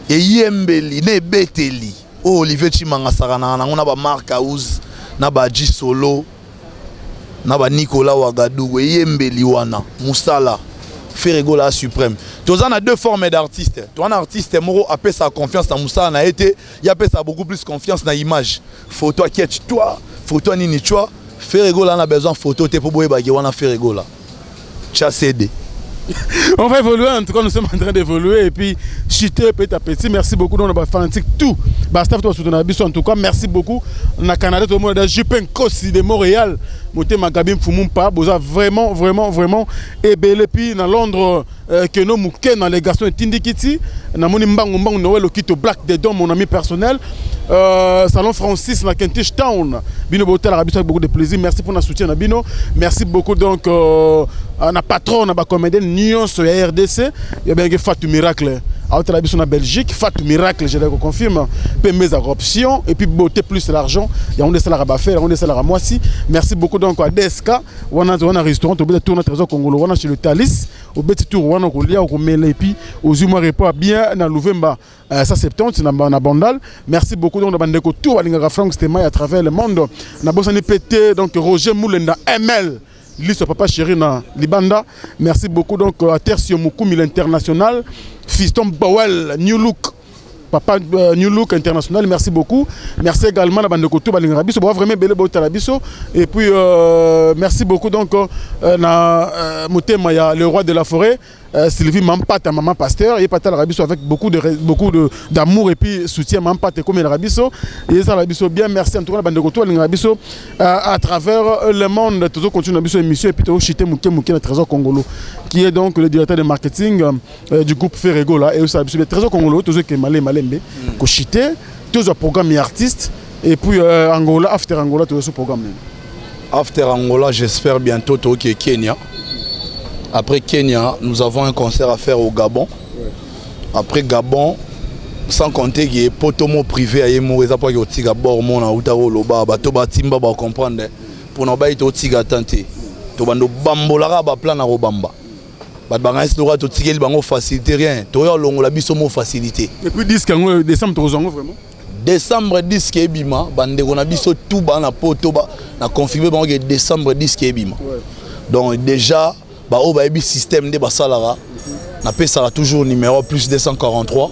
ne beteli o Olivier Chimanga sarana na ngona ba Mark House na ba G Solo na ba Nicolas Ouagadougou eyembeli wana musala Ferrego la suprême. Tu as deux formes d'artistes. Tu as un artiste moro appelle sa confiance dans Moussa na été, il appelle ça beaucoup plus confiance dans l'image. Photo qui est toi, photo nini toi. Ferrego là on a besoin de photo te pour boire on a Ferrego là. Tu as cédé. On va évoluer, en tout cas nous sommes en train d'évoluer et puis chuter petit à petit. Merci beaucoup dans nos fanatiques tout. Basta toi soutenir en tout cas merci beaucoup. Na Canada tout le monde je peux Kosi de Montréal. Moté Magabim Fumumpa, boza vraiment ébélé puis dans Londres que nous mouké dans les garçons Tindikiti, na moni mbango Noël Okito Black dedans mon ami personnel. Salon Francis na Kentish Town. Bino Botel Arabie avec beaucoup de plaisir. Merci pour notre soutien na Bino. Merci beaucoup donc na patron na ba comédien Nyon sur RDC. Il y a bien que Fatou Miracle. À la Belgique, Fatou Miracle, je le confirme, paie mes options et puis beauté plus l'argent. Il y a un salaire à faire, un salaire à moi aussi. Merci beaucoup donc à DSK. On a un restaurant, on a tourner à Trésor Congolo, on a chez le Thalys, au petit tour, on a un mêlé et puis aux humains répond bien dans l'Ouvemba. Ça septembre, c'est dans Bandal. Merci beaucoup donc de tout tour à Franck Stémaï à travers le monde. On a besoin de péter donc Roger Moulenda ML. Liste papa chéri na Libanda. Merci beaucoup donc à Tertio Moukoumi l'international. Fiston Bowell New Look. Papa New Look international, merci beaucoup. Merci également à Bande Koto Balingarabiso. On va vraiment belle beauté à Biso. Et puis merci beaucoup donc na Motema le roi de la forêt. Sylvie Mampata, maman pasteur, et Patal Rabiso avec beaucoup d'amour et puis soutien Mampata comme Rabiso. Et ça Rabiso bien, merci en tout cas la bande de Koto Rabiso à travers le monde. Toujours continue Rabiso émission et puis toujours Chité Mouké le Trésor Congolo qui est donc le directeur de marketing du groupe Ferrego là et ça Rabiso le Trésor Congolo toujours que Malembe ko Chité toujours programme et artiste et puis Angola after Angola toujours ce programme. After Angola, j'espère bientôt au Kenya. Après Kenya, nous avons un concert à faire au Gabon. Après Gabon, sans compter qu'il y a potomo privé à Yemo, ils appellent au Tiga Bormon, à Outaro Loba, Batoba Timba, va comprendre. Pour nous bailler au Tiga Tante. Tobando Bambolara, plan à Robamba. Badbanga est au Tiga, il bango facilité rien. Toya Longo la bisomo facilité. Et puis décembre, décembre, vraiment. Décembre 10 qui est bima, bande on a biso tout bas na potoba, na confirmé que décembre 10 qui est bima. Donc déjà bah au baby système de basalara na pesa toujours numéro plus 243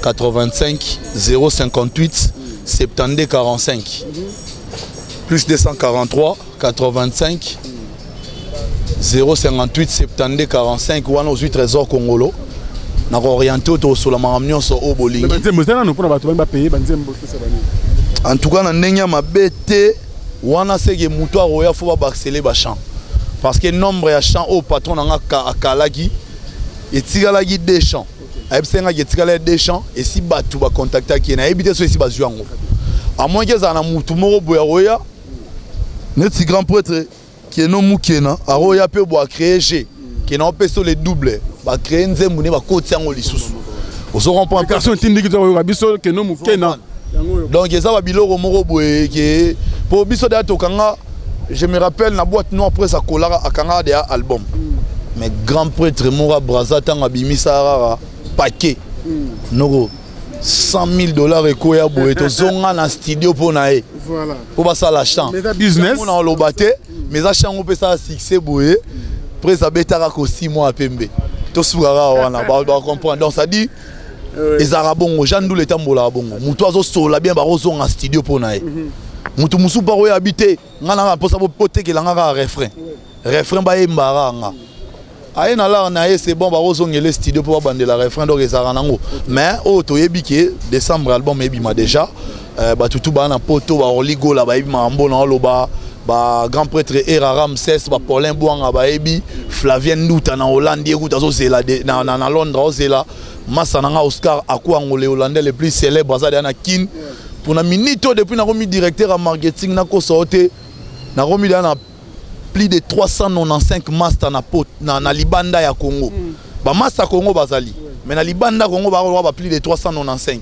85 058 72 45 plus 243 85 058 72 45 wana aux 8 trésors congolo na orienté autour sur la maramnion sur au bowling en tout cas na ndenya mabete wana sege muto aroya faut ba accélérer ba champ. Parce que le nombre de champs au patron a Kalagi et Tigalagi des champs. Absenga Tigalagi des champs et si Batou va contacter qui n'a évité ce ici Bazuango. À moins que ça na mutumoro boya net grand prêtre qui est non mukena aroya peut boire créer G qui n'a pas les doubles va créer une zemune va côté en lisusu. Vous aurez pas personne tindi qui doit biso que non mukena. Donc ça va biloko moro boye qui pour biso da tokanga. Je me rappelle la boîte noire après sa colara à Canada des albums. Mais grand prêtre Mora Braza tanga bimisara paquet. Noro $100,000 et quoi boé to zonga na studio pour naé. Voilà. Pour pas ça la chant. Mais business. On a lobaté, mais ça chant on peut ça succès boé. Après ça betara ko 6 mois à Pembe. To sourara on a comprendre. Donc ça dit les arabons jandou les tambola bongo. Muto azo sola bien ba rozonga studio pour naé. Mutu musu baro habité ngana posa pote ke langa refrain ba embara nga aye na la na c'est bon ba rozongele studio pour bande la refrain donc ezara nango mais o to yebi ke décembre album ebima déjà ba tutu ba na poto ba oligo la ba ebima mbo na loba ba grand prêtre Eraram 16 ba Paulin Bouanga ba ebi Flavien Nduta na Hollande écoute azo zela na Londres zela massa na Oscar akwa ngolé hollandais le plus célèbre za na kin. Pour la minute depuis na remis directeur en marketing na ko sorté na remis dans plus de 395 masters na Libanda ya Congo. Ba master Congo bazali. Mais na Libanda Congo ba plus de 395.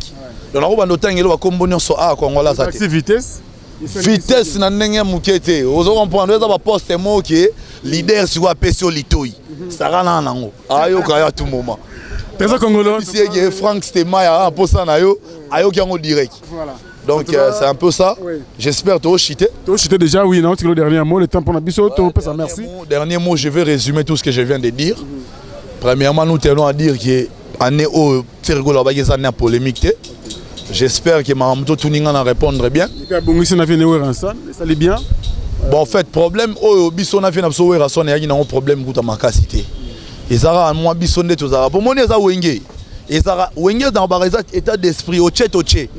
Donc na ko bando tangelo ba kombonyo so a Congo la ça. C'est vitesse. Vitesse na ndenge mukete. Ozo comprendre ça ba poste mo qui leader sur APSO Litoi. Ça rana nango. Ayo kaya tout moment. Trésor Congolo. Si Franck Stémaï pour ça na yo ayo qui en direct. Voilà. Donc c'est un peu ça. Oui. J'espère que tu as chité. Tu as chité déjà, oui, non, c'est le dernier mot. Le temps pour la biseau, tu as merci. Dernier mot, je vais résumer tout ce que je viens de dire. Premièrement, nous tenons à dire que l'année où Fergo la baguette est polémique. J'espère que Mahamuto Tuninga va répondre bien. Ça allait bien. Bon, en fait, problème, oh, Bisson a fait un problème pour ma cité. Et ça a moi Bisson de tout ça. Pour moi, ça Wenge. Et ça Wenge dans le état d'esprit, au tché au tché.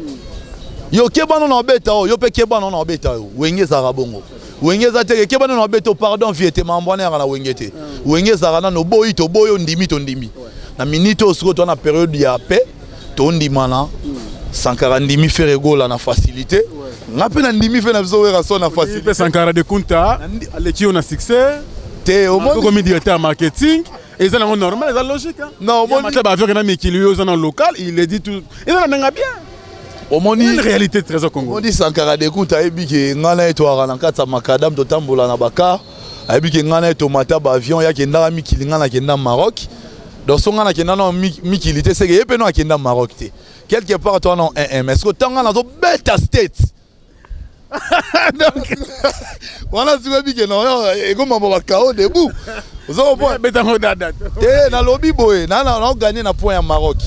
Yo kebano na beta yo pe kebano na beta yo wenge za rabongo wenge za te kebano na beta pardon viete mambwana na wenge te wenge za na no boyi to boyo ndimi to ndimi na minute osiko to na période ya paix to ndimana Sankara ndimi Ferego la na facilité ngape na ndimi fe na biso wera so na facilité Sankara de Kunta aleki on a succès te au moins comme directeur marketing et ça c'est normal c'est logique hein non moi tu vas faire un mec qui lui est en local il est dit tout et ça n'a bien. Une réalité très au Congo. On dit Sankara de Kunta ebi ke ngana eto arana kata makadam to tambola na baka ebi ke ngana eto mata ba avion ya ke ndara mikilinga na kenda Maroc donc son ngana kenda na mikilité c'est que yepe no kenda Maroc te quelque part toi non est-ce que tanga na zo beta state donc voilà tu ebi ke non e ko mambo ba kao debout ozo point beta mo dada te na lobby boy na gagner na point ya Maroc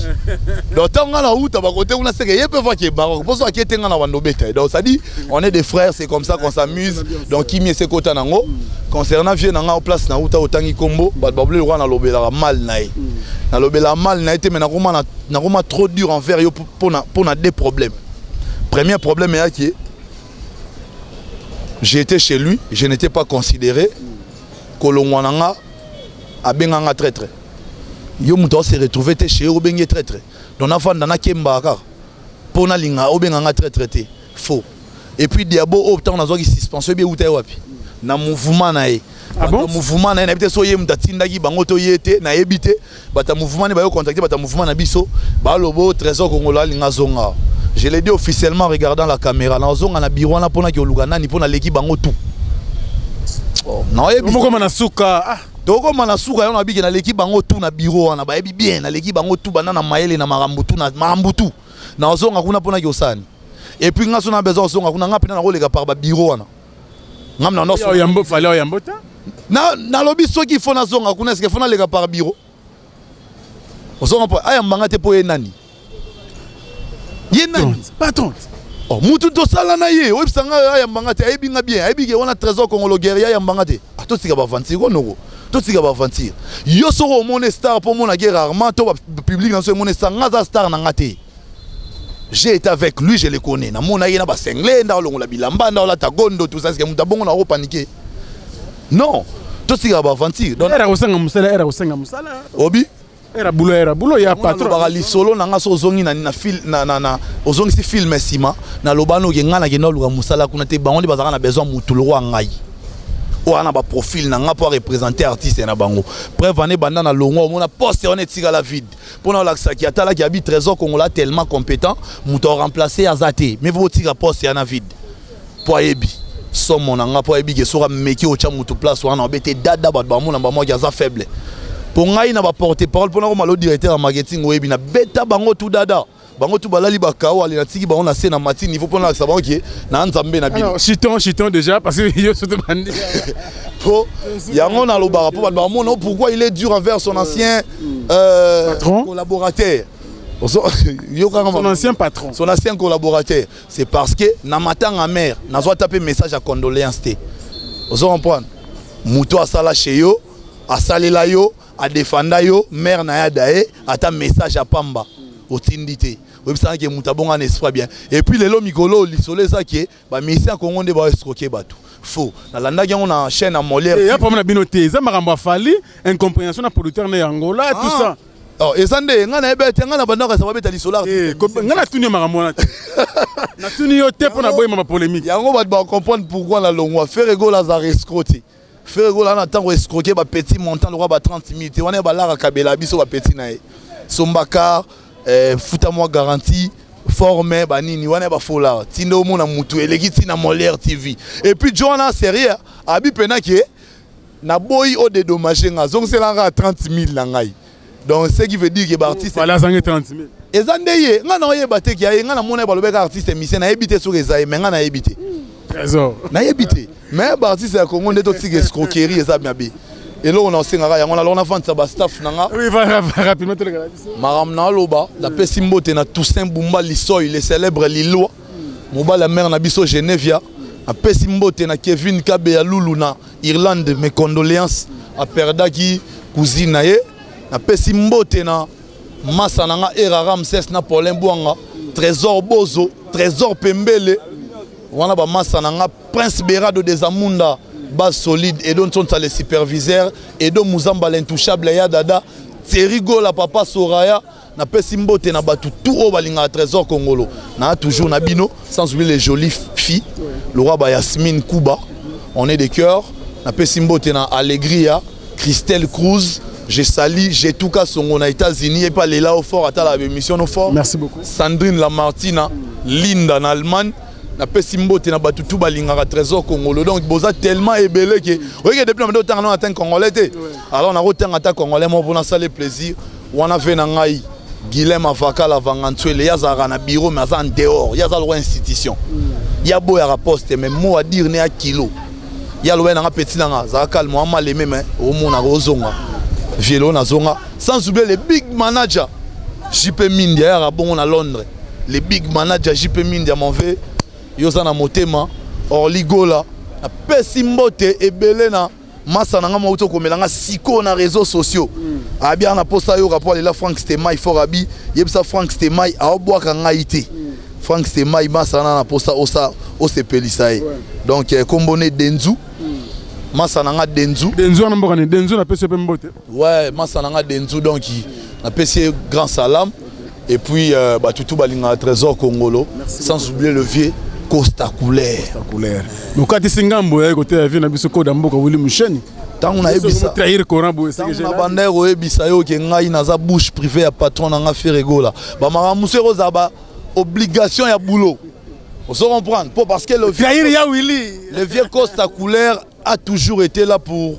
donc tanga na uta ba côté on a c'est que yepe va ke Maroc pour ça que tenga na wando beta donc ça dit on est des frères c'est comme ça qu'on s'amuse donc kimi c'est kota nango concernant vieux nanga en place na uta otangi kombo ba bleu roi na lobela mal na lobela mal na été mais na koma trop dur envers yo pour na des problèmes. Premier problème est que j'ai été chez lui, je n'étais pas considéré kolongwananga abenganga traître. Yo muto se retrouver te chez au bengi traître. Donc na fanda na kemba ka pona linga obenganga traître te faux. Et puis diabo optant na zo ki suspension bi uta wapi. Na mouvement na e. Ah bon? Mouvement na peut-être so yem datindaki bango to yete na ebité bata mouvement ne ba yo contacter bata mouvement na biso ba lobo trésor congolais linga zonga. Je l'ai dit officiellement en regardant la caméra. Na zonga na bureau na pona ki olugana ni pona leki bango tout. Oh, non e comment on a souka ah doko manasuka yo na biki na leki bango tout na bureau na ba ebi bien na leki bango tout bana na maele na marambutu na marambutu na zonga kuna pona ki osani. Et puis ngaso na besoin zonga kuna ngapena na roleka par ba bureau wana. Ngam na no so yambo fallait yambo ta na lobby soki fona zonga kuna est-ce que fona leka par bureau osonga pa aya mbanga te po ye nani patron oh mutu to sala na ye websanga aya mbanga te ayebinga bien ayebike wana trésor congolais guerrier aya mbanga te to sika ba vantir konoko to sika ba vantir yo soko mon star pour mon guerre rarement to public dans ce mon star ngaza star na ngate. J'ai été avec lui, je le connais. Na mona yena ba sengle nda longo la bilamba nda la tagondo tout ça c'est que mutabongo na paniquer. Non, tout ce qui va avantir. Donc era osenga musala. Obi era boulot ya patron. Ba li solo na nga so zongi na film na ozongi si film esima na lobano ke ngana ke no luka musala kuna te bango li bazaka na besoin mutulu wa ngai. On a ba profil na nga pour représenter artiste na bango. Preuve ane banda na longo on a posté on est tika la vide. Pour na la qui atala qui habite trésor congolais tellement compétent, muto remplacer Azate. Mais vous tika posté na vide. Pour yebi. Somme on a pour yebi ke sera meki o cha muto place on a bete dada ba ba mona ba mo gaza faible. Pour ngai na ba porter parole pour na ko malo directeur en marketing o yebi na beta bango tout dada. Bango tout balali bakao ali na tiki bango na scène matine il faut prendre ça bango qui na nzambe na bino. Chiton déjà parce que yo surtout bandi. Yango na lo bara pour ba mona pourquoi il est dur envers son ancien collaborateur. Son ancien patron. Son ancien collaborateur. C'est parce que na matanga mère na zo taper message à condoléances té. Vous comprenez? Muto asala chez yo, asalela yo, a défendre yo, mère na ya dae, ata message à pamba. Au tindité. Oui, ça que mutabonga en esprit bien. Et puis les mikolo l'isolé ça qui est ba mission Congo de ba escroquer batou. Faux. Na landa qui on a chaîne à Molière. Et ya pas na binoté, ça maramba fali incompréhension na producteur na Angola tout ça. Oh, et ça ndé ngana ebete ngana bandaka ça va beta l'isolar. Ngana tuni maramba na. Na tuni yo te pour na boy ma polémique. Yango ba comprendre pourquoi la longwa Ferego la za escroquer. Ferego la na tango escroquer ba petit montant le roi ba 30 000. Te wana ba la kabela biso ba petit na e. Sombaka foutez-moi garantie formé banini wana ba fola tindo mona mutu eleki na Molière TV et puis Joana sérieux abi pena ke na boy o dédommager nga donc c'est là à 30 000 la ngai donc ce qui veut dire que ba artiste voilà 30 000 ezandeye nga na oyeba te ki nga na mona ba lobeka artiste musicien na ebité sur ezaï mais nga na ebité trésor na ebité mais ba artiste ya Congo ndeto tika escroquerie eza bien bi Et là, on a aussi un staff. Oui, rapidement. Maram Naloba, la Pessimbote na Toussaint Bumba Lissoy, le célèbre Lillois. Moba la mère Nabiso Genevia. La Pessimbote na Kevin Kabea Loulou na Irlande, mes condoléances. A Perdaki, cousine nae. La Pessimbote na Massananga Era Ramses na Paulin Bouanga. Trésor Bozo, Trésor Pembele. Wana ba Massananga Prince Berado des Amunda. Base solide et donc sont les superviseurs et donc Mouzamba l'intouchable ya dada Serigo la papa Soraya na pesimbo te na batu tout au balinga trésor congolo na toujours na bino sans oublier les jolies filles le roi ba Yasmine Kouba on est des cœurs na pesimbo te na Allegria Christelle Cruz j'ai sali j'ai tout cas son na États-Unis et pas les là au fort à la émission au fort. Merci beaucoup. Sandrine Lamartina Linda en Allemagne. Na pesimbo te na batu tout balinga trésor congolo donc boza tellement ébélé que regarde depuis le temps on atteint congolais alors on a autant attaque congolais moi pour na ça le plaisir on a fait na ngai Guilhem Avaka la vangantuele yazara na bureau mais en dehors yaza lo institution ya boya raposte mais mot à dire ne à kilo ya lo na petit na za calme moi mal aimé mais au mona rozonga vielo na zonga sans oublier les big managers JP Mindia ya bon à Londres les big managers JP Mindia m'en veut Yosana Motema, Orligola, na pesimbote ebele na masa nanga mauto komelanga siko na réseaux sociaux. Abia na posta yo rapport la Frank Stemai forabi, yebisa Frank Stemai a obwaka ngaité. Frank Stemai masa na posta osa osepelisae. Donc kombone Denzu. Masa nanga Denzu. Denzu na mbokani, Denzu na pesi pembote. Ouais, masa nanga Denzu donc na pesi grand salam et puis bah tout balinga trésor congolo sans oublier le vieux Costa Couleur. Nous quand tu singambo côté la vie na biso ko damboka wuli musheni. Tant on a ebisa trahir coran bo c'est que j'ai. Na bandero ebisa yo ke ngai na za bouche privée ya patron na nga ferego là. Ba mara musero za ba obligation ya boulot. On se comprendre parce que le vieux Costa Couleur a toujours été là pour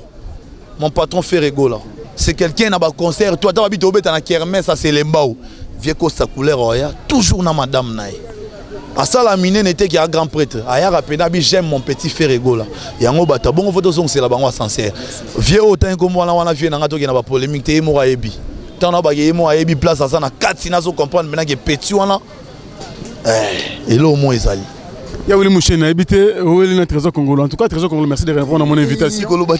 mon patron Ferrego là. C'est quelqu'un na ba concert toi tu habites au beta na kermesse ça c'est lembao. Vieux Costa Couleur oya toujours na madame nae. À ça la mine n'était qu'un grand prêtre. Aya rapenabi j'aime mon petit Ferrego là. Yango bata bon photo son c'est la bango sincère. Vieux autant comme moi wana vieux na ngato ki na ba polémique te mo ayebi. Tant na ba yemo ayebi place à ça na 4 sinazo comprendre maintenant que petit wana. Et là au moins ezali. Ya wili musheni habité wili na trésor congolais. En tout cas trésor congolais merci de répondre à mon invitation. Merci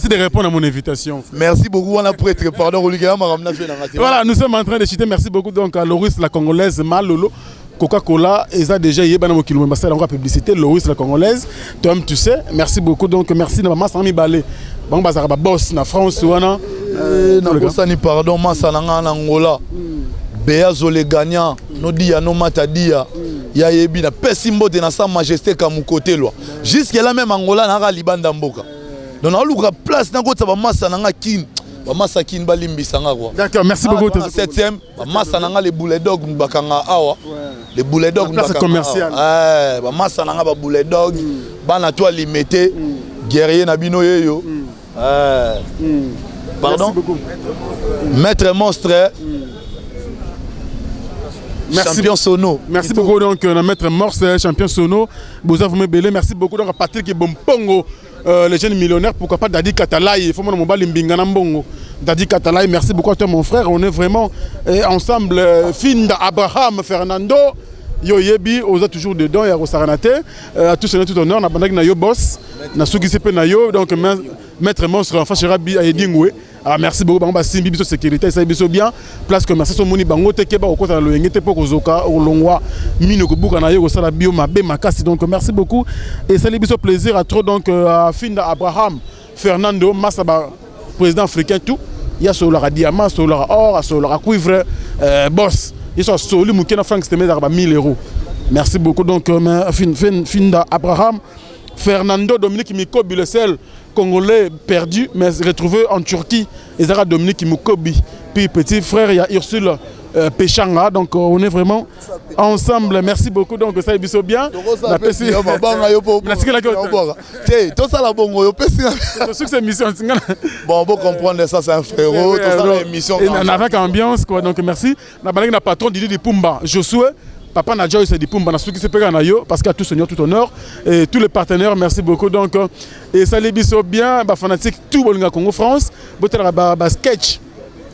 de répondre à mon invitation. Merci beaucoup on a prêtre pardon voilà nous sommes en train de citer merci beaucoup donc à Loris la congolaise Malolo Coca-Cola et ça déjà yeba na mokilo mais ça encore publicité Loris la congolaise toi-même tu sais merci beaucoup donc merci na maman Sami Balé bango bazaka ba boss na France wana na bosani pardon masa na nga na Angola Beazo le gagnant no dia no matadia ya yebi na pesimbo de na sa majesté comme côté loi jusque là même Angola na ka libanda mboka donc na luka place na kota ba masa na nga kin ba masa kin ba limbisa nga quoi. D'accord merci beaucoup 7e ba masa na nga les boulet dog bakanga awa les boulet dog bakanga commercial ba masa na nga ba boulet dog ba na toi limité guerrier na bino yeyo pardon maître monstre. Merci. Champion Sono. Merci beaucoup donc maître Morse, champion Sono. Boza vous belé. Merci beaucoup donc à Patrick Bompongo, les jeunes millionnaires. Pourquoi pas Dadi Katalaï. Il faut mon mobile Mbingana Mbongo. Dadi Katalaï. Merci beaucoup à toi mon frère. On est vraiment ensemble. Finda Abraham Fernando. Yo yebi oza toujours dedans ya Rosaranate. À tous c'est tout honneur. Na bandak na yo boss. Na suki sepe na yo donc maître Monstre enfin Chirabi Ayedingwe. Ah merci beaucoup bango basimbi biso sécurité ça biso bien place commerciale so moni bango te keba okota na loyenge te poko zoka olongwa mino ko buka na yo ko sala bio mabe makasi donc merci beaucoup et ça biso plaisir à trop donc à Finda Abraham Fernando Massaba président africain tout il y a sur la diamant sur la or sur la cuivre boss ils sont soli mukena franc c'était mais 1000 €. Merci beaucoup donc Finda Abraham Fernando Dominique Mikobi le seul Congolais perdu mais retrouvé en Turquie et Zara Dominique Moukobi puis petit frère il y a Ursule Péchanga donc on est vraiment ensemble merci beaucoup donc ça est bien la pesi tout ça la bongo yo pesi succès mission bon bon comprendre ça c'est un frérot tout ça l'émission avec ambiance quoi donc merci na balaki na patron Didi Pumba Josué Papa Nadja c'est du Pumba na souki c'est pega na yo parce qu'à tout seigneur tout honneur et tous les partenaires merci beaucoup donc et ça les biso bien ba fanatique tout bolinga Congo France botela ba sketch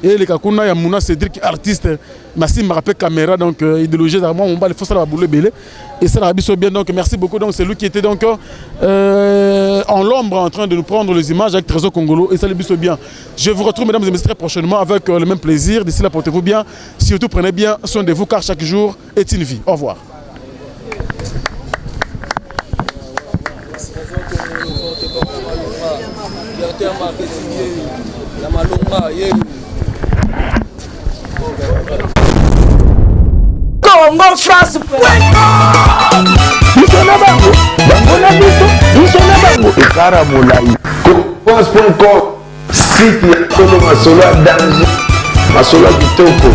et les kakuna ya Mouna Cédric artiste Massim me rappelle caméra donc idéologie vraiment on va le faut ça la boule belé et ça la biso bien donc merci beaucoup donc c'est lui qui était donc en l'ombre en train de nous prendre les images avec Trésor Congolo et ça les biso bien. Je vous retrouve mesdames et messieurs très prochainement avec le même plaisir. D'ici là portez-vous bien, surtout prenez bien soin de vous car chaque jour est une vie. Au revoir. Congo France France.com site ya Kolo Masolo ya danger Masolo ya kitoko